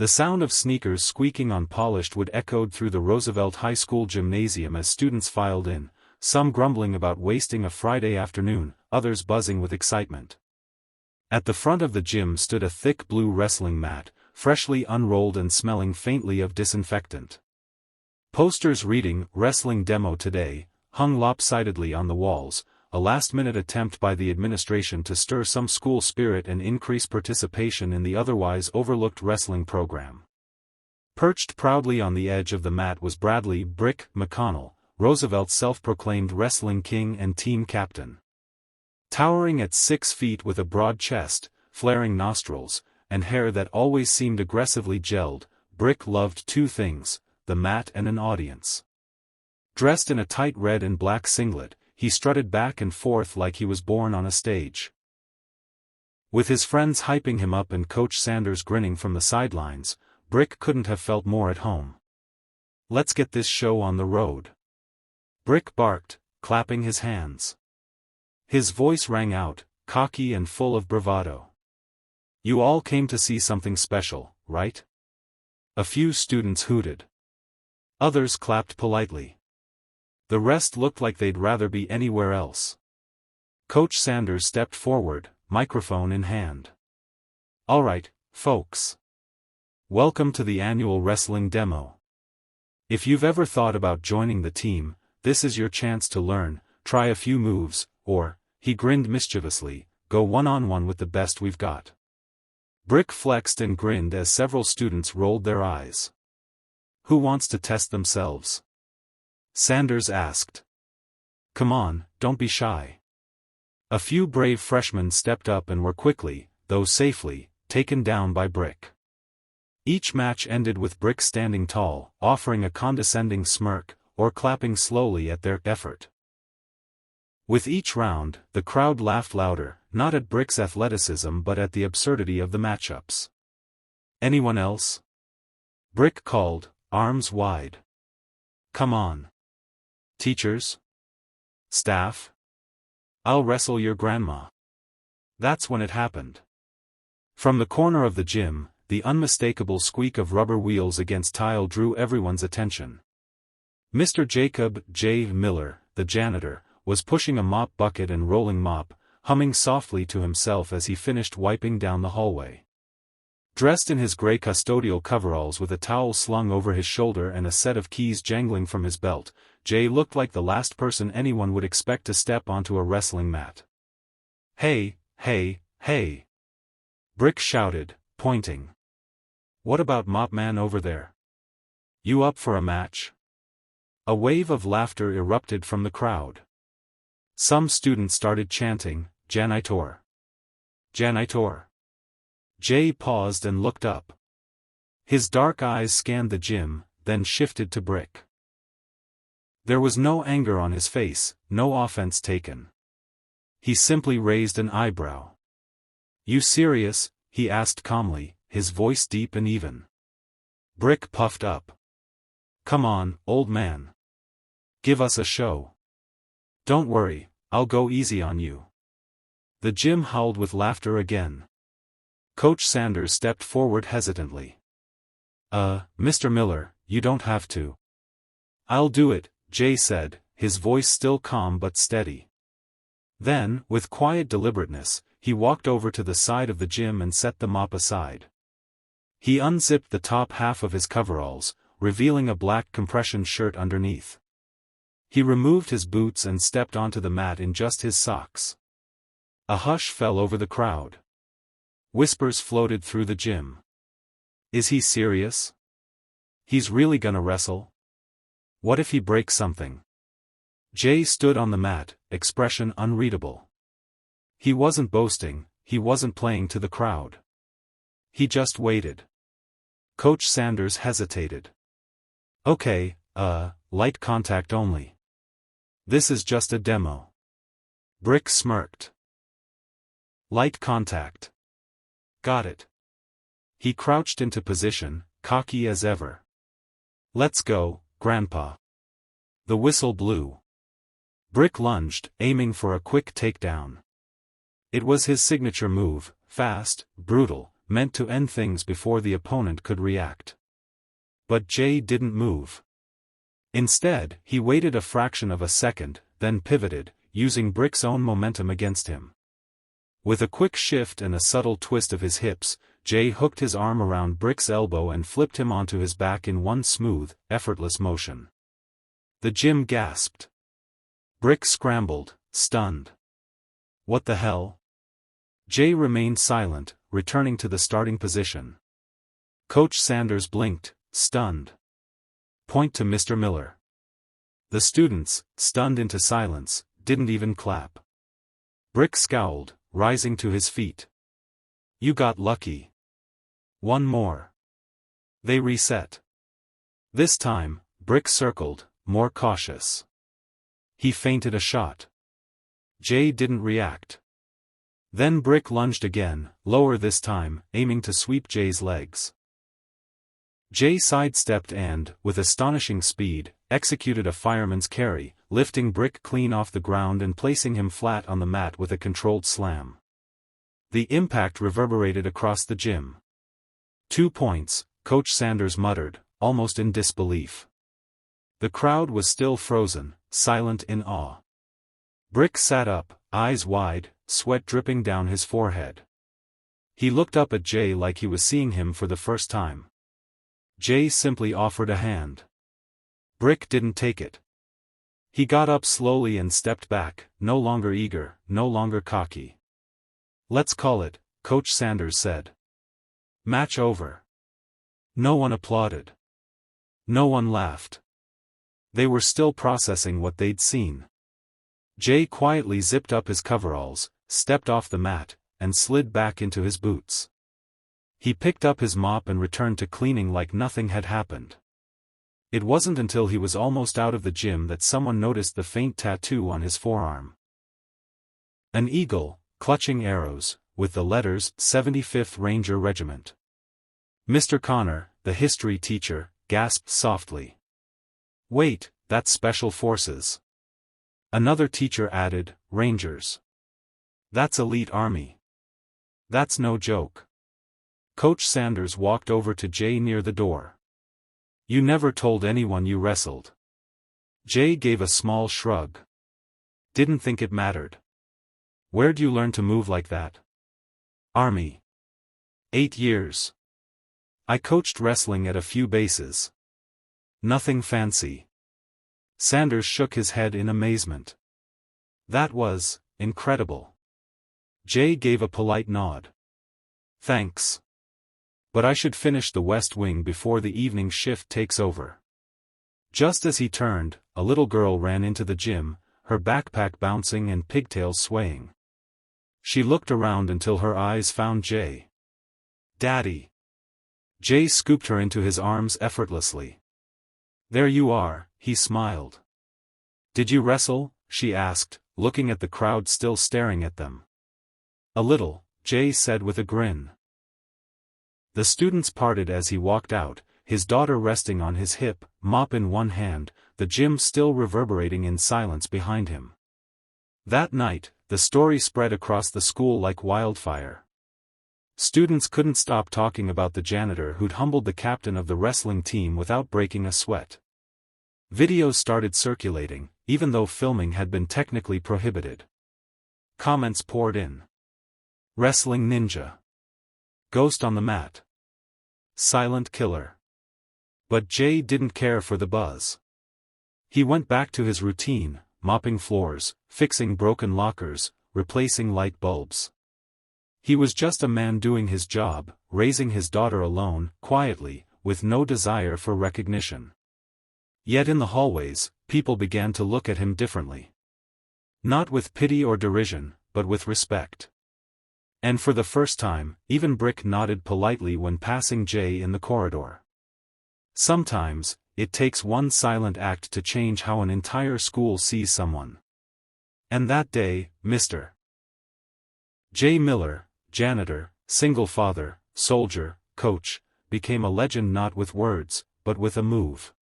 The sound of sneakers squeaking on polished wood echoed through the Roosevelt High School gymnasium as students filed in, some grumbling about wasting a Friday afternoon, others buzzing with excitement. At the front of the gym stood a thick blue wrestling mat, freshly unrolled and smelling faintly of disinfectant. Posters reading, "Wrestling Demo Today," hung lopsidedly on the walls, a last-minute attempt by the administration to stir some school spirit and increase participation in the otherwise overlooked wrestling program. Perched proudly on the edge of the mat was Bradley "Brick" McConnell, Roosevelt's self-proclaimed wrestling king and team captain. Towering at 6 feet with a broad chest, flaring nostrils, and hair that always seemed aggressively gelled, Brick loved two things: the mat and an audience. Dressed in a tight red and black singlet, he strutted back and forth like he was born on a stage. With his friends hyping him up and Coach Sanders grinning from the sidelines, Brick couldn't have felt more at home. "Let's get this show on the road," Brick barked, clapping his hands. His voice rang out, cocky and full of bravado. "You all came to see something special, right?" A few students hooted. Others clapped politely. The rest looked like they'd rather be anywhere else. Coach Sanders stepped forward, microphone in hand. "All right, folks. Welcome to the annual wrestling demo. If you've ever thought about joining the team, this is your chance to learn, try a few moves, or," he grinned mischievously, "go one-on-one with the best we've got." Brick flexed and grinned as several students rolled their eyes. "Who wants to test themselves?" Sanders asked. "Come on, don't be shy." A few brave freshmen stepped up and were quickly, though safely, taken down by Brick. Each match ended with Brick standing tall, offering a condescending smirk, or clapping slowly at their effort. With each round, the crowd laughed louder, not at Brick's athleticism but at the absurdity of the matchups. "Anyone else?" Brick called, arms wide. "Come on. Teachers? Staff? I'll wrestle your grandma." That's when it happened. From the corner of the gym, the unmistakable squeak of rubber wheels against tile drew everyone's attention. Mr. Jacob J. Miller, the janitor, was pushing a mop bucket and rolling mop, humming softly to himself as he finished wiping down the hallway. Dressed in his gray custodial coveralls with a towel slung over his shoulder and a set of keys jangling from his belt, Jay looked like the last person anyone would expect to step onto a wrestling mat. "Hey, hey, hey!" Brick shouted, pointing. "What about Mop Man over there? You up for a match?" A wave of laughter erupted from the crowd. Some students started chanting, "Janitor! Janitor!" Jay paused and looked up. His dark eyes scanned the gym, then shifted to Brick. There was no anger on his face, no offense taken. He simply raised an eyebrow. "You serious?" he asked calmly, his voice deep and even. Brick puffed up. "Come on, old man. Give us a show. Don't worry, I'll go easy on you." The gym howled with laughter again. Coach Sanders stepped forward hesitantly. Mr. Miller, you don't have to." "I'll do it," Jay said, his voice still calm but steady. Then, with quiet deliberateness, he walked over to the side of the gym and set the mop aside. He unzipped the top half of his coveralls, revealing a black compression shirt underneath. He removed his boots and stepped onto the mat in just his socks. A hush fell over the crowd. Whispers floated through the gym. "Is he serious? He's really gonna wrestle? What if he breaks something?" Jay stood on the mat, expression unreadable. He wasn't boasting, he wasn't playing to the crowd. He just waited. Coach Sanders hesitated. "Okay, light contact only. This is just a demo." Brick smirked. "Light contact. Got it." He crouched into position, cocky as ever. "Let's go, Grandpa." The whistle blew. Brick lunged, aiming for a quick takedown. It was his signature move, fast, brutal, meant to end things before the opponent could react. But Jay didn't move. Instead, he waited a fraction of a second, then pivoted, using Brick's own momentum against him. With a quick shift and a subtle twist of his hips, Jay hooked his arm around Brick's elbow and flipped him onto his back in one smooth, effortless motion. The gym gasped. Brick scrambled, stunned. What the hell? Jay remained silent, returning to the starting position. Coach Sanders blinked, stunned. Point to Mr. Miller. The students, stunned into silence, didn't even clap. Brick scowled, rising to his feet. You got lucky. One more. They reset. This time, Brick circled, more cautious. He feinted a shot. Jay didn't react. Then Brick lunged again, lower this time, aiming to sweep Jay's legs. Jay sidestepped and, with astonishing speed, executed a fireman's carry, lifting Brick clean off the ground and placing him flat on the mat with a controlled slam. The impact reverberated across the gym. 2 points, Coach Sanders muttered, almost in disbelief. The crowd was still frozen, silent in awe. Brick sat up, eyes wide, sweat dripping down his forehead. He looked up at Jay like he was seeing him for the first time. Jay simply offered a hand. Brick didn't take it. He got up slowly and stepped back, no longer eager, no longer cocky. Let's call it, Coach Sanders said. Match over. No one applauded. No one laughed. They were still processing what they'd seen. Jay quietly zipped up his coveralls, stepped off the mat, and slid back into his boots. He picked up his mop and returned to cleaning like nothing had happened. It wasn't until he was almost out of the gym that someone noticed the faint tattoo on his forearm. An eagle, clutching arrows, with the letters 75th Ranger Regiment. Mr. Connor, the history teacher, gasped softly. Wait, that's Special Forces. Another teacher added, Rangers. That's elite army. That's no joke. Coach Sanders walked over to Jay near the door. You never told anyone you wrestled. Jay gave a small shrug. Didn't think it mattered. Where'd you learn to move like that? Army. 8 years. I coached wrestling at a few bases. Nothing fancy. Sanders shook his head in amazement. That was incredible. Jay gave a polite nod. Thanks. But I should finish the West Wing before the evening shift takes over. Just as he turned, a little girl ran into the gym, her backpack bouncing and pigtails swaying. She looked around until her eyes found Jay. Daddy. Jay scooped her into his arms effortlessly. There you are, he smiled. Did you wrestle? She asked, looking at the crowd still staring at them. A little, Jay said with a grin. The students parted as he walked out, his daughter resting on his hip, mop in one hand, the gym still reverberating in silence behind him. That night, the story spread across the school like wildfire. Students couldn't stop talking about the janitor who'd humbled the captain of the wrestling team without breaking a sweat. Videos started circulating, even though filming had been technically prohibited. Comments poured in. Wrestling ninja. Ghost on the mat. Silent killer. But Jay didn't care for the buzz. He went back to his routine, mopping floors, fixing broken lockers, replacing light bulbs. He was just a man doing his job, raising his daughter alone, quietly, with no desire for recognition. Yet in the hallways, people began to look at him differently. Not with pity or derision, but with respect. And for the first time, even Brick nodded politely when passing Jay in the corridor. Sometimes, it takes one silent act to change how an entire school sees someone. And that day, Mr. Jay Miller, janitor, single father, soldier, coach, became a legend not with words, but with a move.